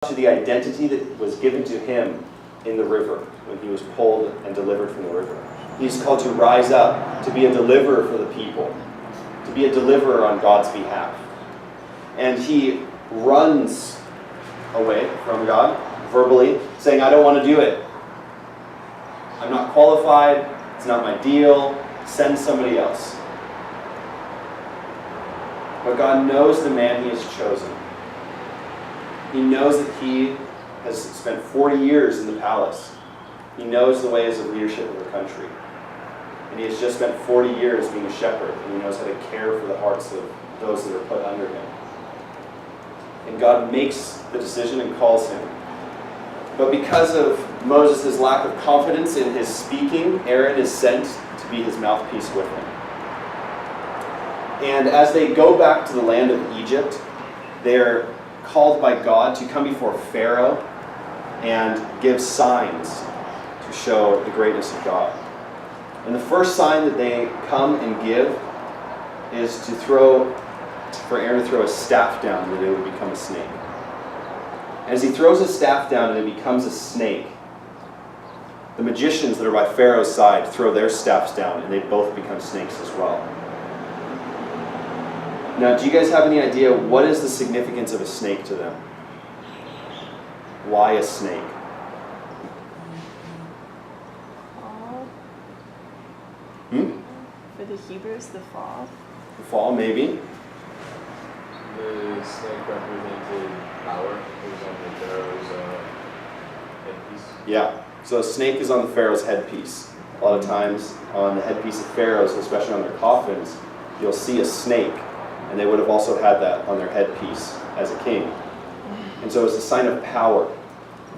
to the identity that was given to him in the river when he was pulled and delivered from the river. He's called to rise up, to be a deliverer for the people, to be a deliverer on God's behalf. And he runs away from God verbally, saying, I don't want to do it. I'm not qualified. It's not my deal. Send somebody else. But God knows the man he has chosen. He knows that he has spent 40 years in the palace. He knows the ways of leadership of the country. And he has just spent 40 years being a shepherd, and he knows how to care for the hearts of those that are put under him. And God makes the decision and calls him. But because of Moses' lack of confidence in his speaking, Aaron is sent to be his mouthpiece with him. And as they go back to the land of Egypt, they're called by God to come before Pharaoh and give signs to show the greatness of God. And the first sign that they come and give is for Aaron to throw a staff down and that it would become a snake. As he throws his staff down and it becomes a snake, the magicians that are by Pharaoh's side throw their staffs down and they both become snakes as well. Now, do you guys have any idea what is the significance of a snake to them? Why a snake? Fall. For the Hebrews, the fall. The fall, maybe. The snake represented power. It was on the Pharaoh's headpiece. Yeah. So a snake is on the Pharaoh's headpiece. A lot of times on the headpiece of Pharaohs, especially on their coffins, you'll see a snake. And they would have also had that on their headpiece as a king. And so it's a sign of power.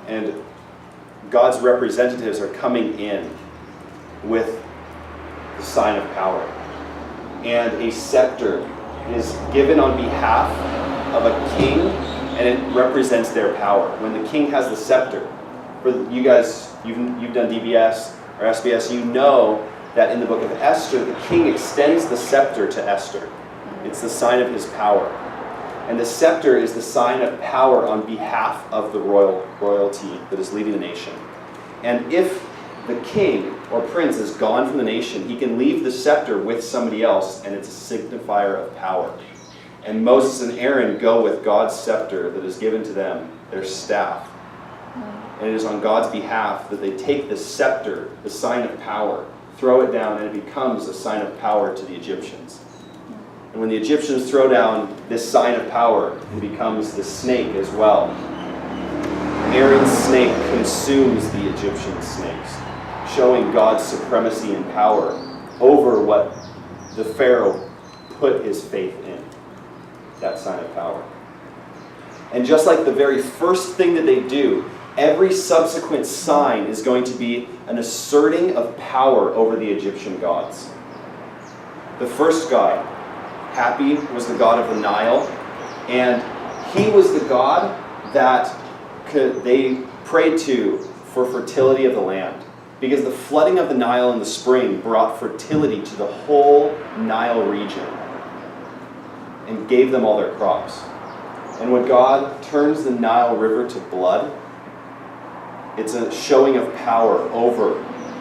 And God's representatives are coming in with the sign of power. And a scepter is given on behalf of a king, and it represents their power. When the king has the scepter, for you guys, you've done DBS or SBS, you know that in the book of Esther, the king extends the scepter to Esther. It's the sign of his power. And the scepter is the sign of power on behalf of the royalty that is leading the nation. And if the king or prince is gone from the nation, he can leave the scepter with somebody else, and it's a signifier of power. And Moses and Aaron go with God's scepter that is given to them, their staff. And it is on God's behalf that they take the scepter, the sign of power, throw it down, and it becomes a sign of power to the Egyptians. And when the Egyptians throw down this sign of power, it becomes the snake as well. Aaron's snake consumes the Egyptian snakes, showing God's supremacy and power over what the Pharaoh put his faith in, that sign of power. And just like the very first thing that they do, every subsequent sign is going to be an asserting of power over the Egyptian gods. The first god, Hapi, was the god of the Nile, and he was the god that they prayed to for fertility of the land, because the flooding of the Nile in the spring brought fertility to the whole Nile region and gave them all their crops. And when God turns the Nile River to blood, it's a showing of power over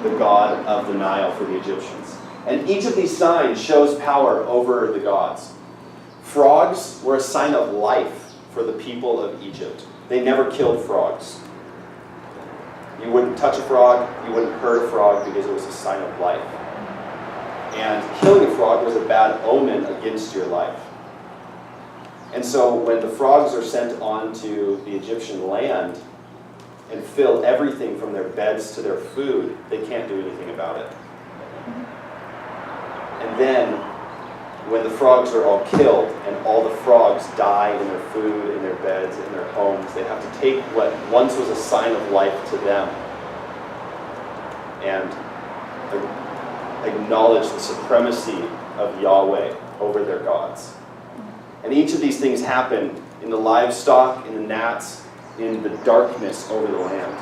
the god of the Nile for the Egyptians. And each of these signs shows power over the gods. Frogs were a sign of life for the people of Egypt. They never killed frogs. You wouldn't touch a frog, you wouldn't hurt a frog because it was a sign of life. And killing a frog was a bad omen against your life. And so when the frogs are sent onto the Egyptian land and fill everything from their beds to their food, they can't do anything about it. And then, when the frogs are all killed and all the frogs die in their food, in their beds, in their homes, they have to take what once was a sign of life to them and acknowledge the supremacy of Yahweh over their gods. And each of these things happen in the livestock, in the gnats, in the darkness over the land.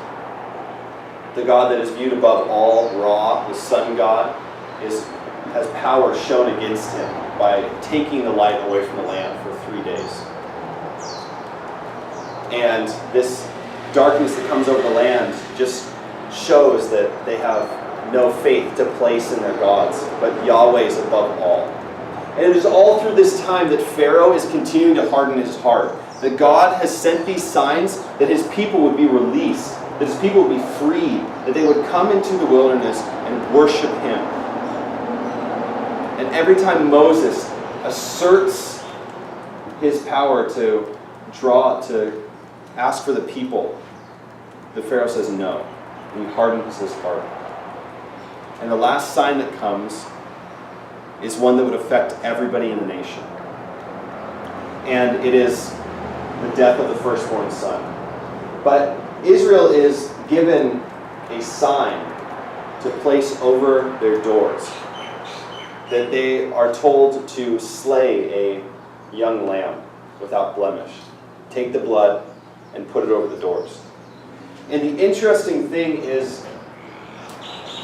The God that is viewed above all, Ra, the sun god, has power shown against him by taking the light away from the land for 3 days. And this darkness that comes over the land just shows that they have no faith to place in their gods, but Yahweh is above all. And it is all through this time that Pharaoh is continuing to harden his heart. That God has sent these signs that his people would be released, that his people would be freed, that they would come into the wilderness and worship him. And every time Moses asserts his power to ask for the people, the Pharaoh says no, and he hardens his heart. And the last sign that comes is one that would affect everybody in the nation. And it is the death of the firstborn son. But Israel is given a sign to place over their doors, that they are told to slay a young lamb without blemish, take the blood and put it over the doors. And the interesting thing is,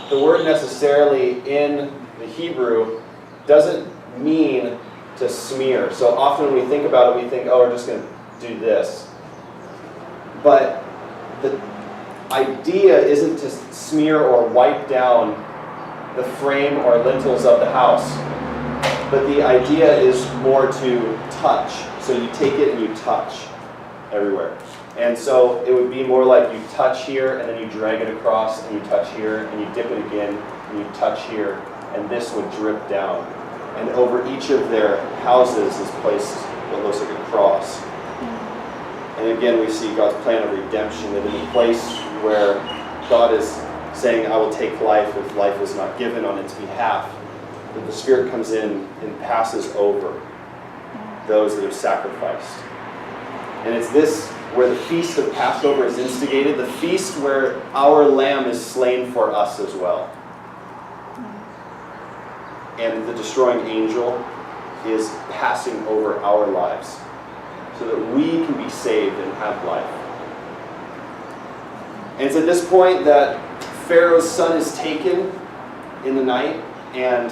the word necessarily in the Hebrew doesn't mean to smear. So often when we think about it, we think, oh, we're just going to do this. But the idea isn't to smear or wipe down the frame or lintels of the house. But the idea is more to touch. So you take it and you touch everywhere. And so it would be more like you touch here and then you drag it across and you touch here and you dip it again and you touch here, and this would drip down. And over each of their houses is placed what looks like a cross. And again we see God's plan of redemption, that in the place where God is saying, I will take life if life is not given on its behalf, that the Spirit comes in and passes over those that have sacrificed. And it's this where the feast of Passover is instigated, the feast where our lamb is slain for us as well. And the destroying angel is passing over our lives so that we can be saved and have life. And it's at this point that Pharaoh's son is taken in the night and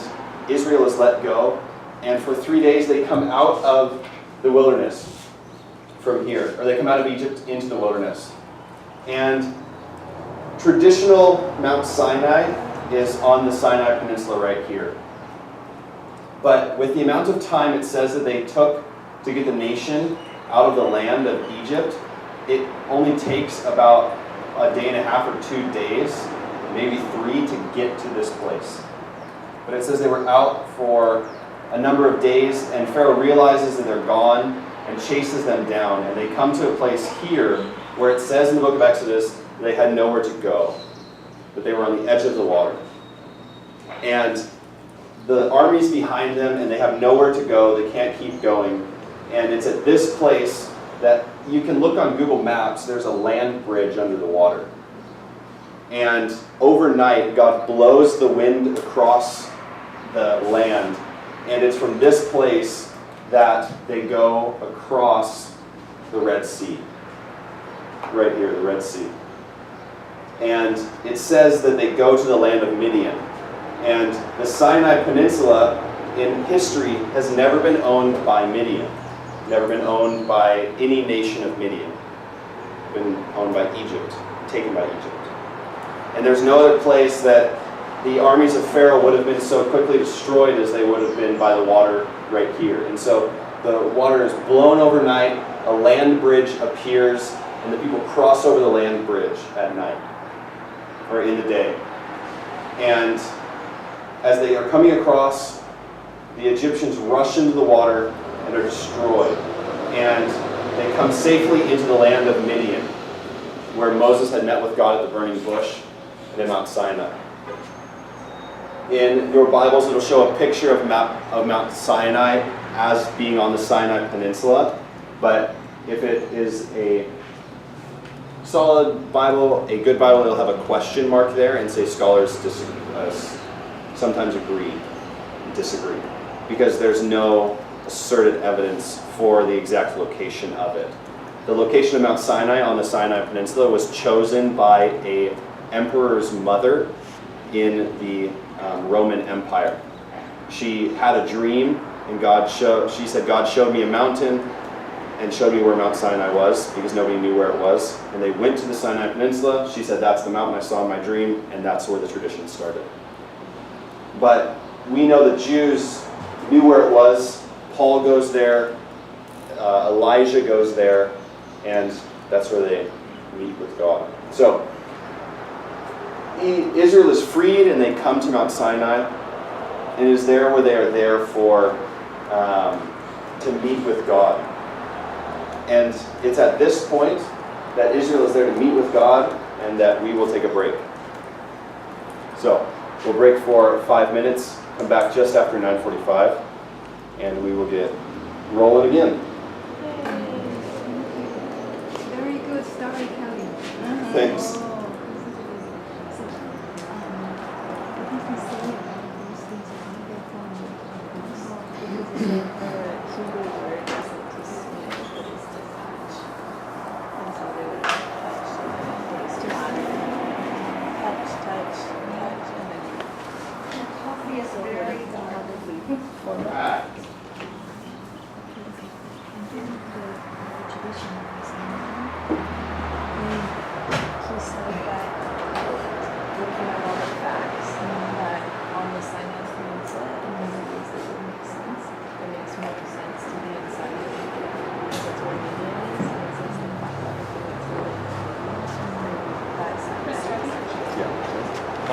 Israel is let go. And for 3 days they come out of the wilderness from here, or they come out of Egypt into the wilderness. And traditional Mount Sinai is on the Sinai Peninsula right here. But with the amount of time it says that they took to get the nation out of the land of Egypt, it only takes about a day and a half or 2 days, maybe 3, to get to this place. But it says they were out for a number of days, and Pharaoh realizes that they're gone and chases them down, and they come to a place here where it says in the book of Exodus they had nowhere to go, but they were on the edge of the water. And the army's behind them, and they have nowhere to go, they can't keep going. And it's at this place that you can look on Google Maps, there's a land bridge under the water. And overnight, God blows the wind across the land, and it's from this place that they go across the Red Sea. Right here, the Red Sea. And it says that they go to the land of Midian. And the Sinai Peninsula in history has never been owned by Midian. Never been owned by any nation of Midian. Been owned by Egypt, taken by Egypt. And there's no other place that the armies of Pharaoh would have been so quickly destroyed as they would have been by the water right here. And so the water is blown overnight, a land bridge appears, and the people cross over the land bridge at night, or in the day. And as they are coming across, the Egyptians rush into the water and are destroyed. And they come safely into the land of Midian, where Moses had met with God at the burning bush and at Mount Sinai. In your Bibles, it'll show a picture of Mount Sinai as being on the Sinai Peninsula. But if it is a solid Bible, a good Bible, it'll have a question mark there and say scholars sometimes agree and disagree, because there's no asserted evidence for the exact location of it. The location of Mount Sinai on the Sinai Peninsula was chosen by an emperor's mother in the Roman Empire. She had a dream, and she said, God showed me a mountain, and showed me where Mount Sinai was because nobody knew where it was. And they went to the Sinai Peninsula. She said, that's the mountain I saw in my dream, and that's where the tradition started. But we know the Jews knew where it was. Paul goes there, Elijah goes there, and that's where they meet with God. So Israel is freed and they come to Mount Sinai, and it is there where they are there for to meet with God. And it's at this point that Israel is there to meet with God and that we will take a break. So we'll break for 5 minutes, come back just after 9:45, and we will get rolling again. Very good storytelling. Thanks. Coffee is very All right. tradition.